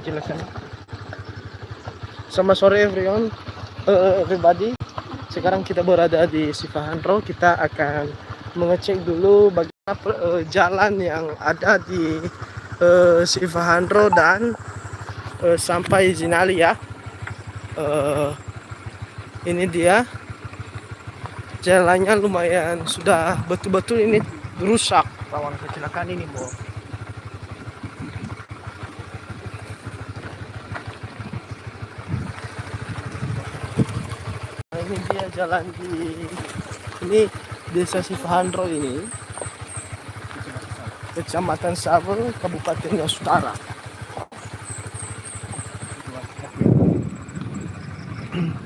kecelakaan. Selamat sore everybody. Sekarang kita berada di Sipahandro. Kita akan mengecek dulu bagaimana jalan yang ada di Sipahandro dan sampai Zinali ya. Ini dia jalannya, lumayan sudah betul-betul ini rusak rawan kecelakaan ini, Bo. Nah, ini dia jalan di ini desa Sipahandro ini, Kecamatan Sabel, Kabupaten Nias Utara.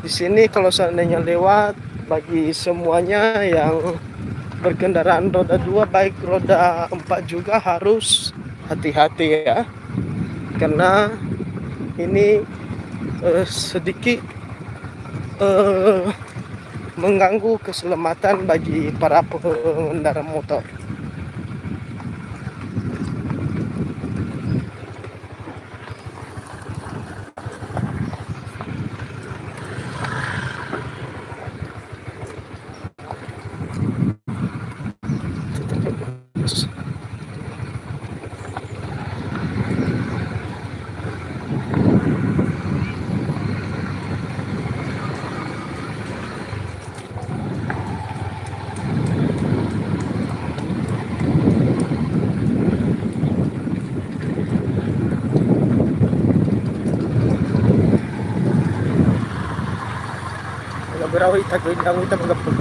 Di sini kalau seandainya lewat, bagi semuanya yang berkendaraan roda 2 baik roda 4 juga harus hati-hati ya, karena ini sedikit mengganggu keselamatan bagi para pengendara motor. Berawi tagoy lang ita magapag.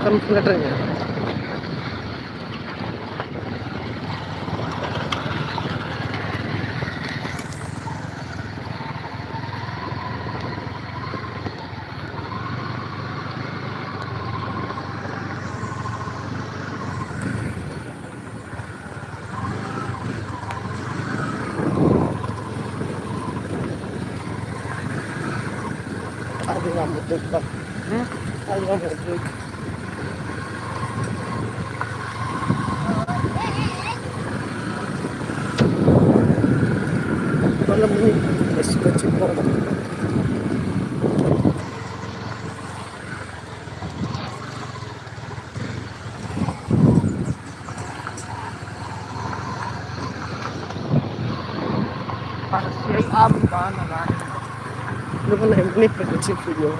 Kan pengadarnya. Ada yang betul Pak. Ada yang betul. Malam ini masih kecil banget. Parsiay abot ba na gani? Ano ba na ini pagkecil video?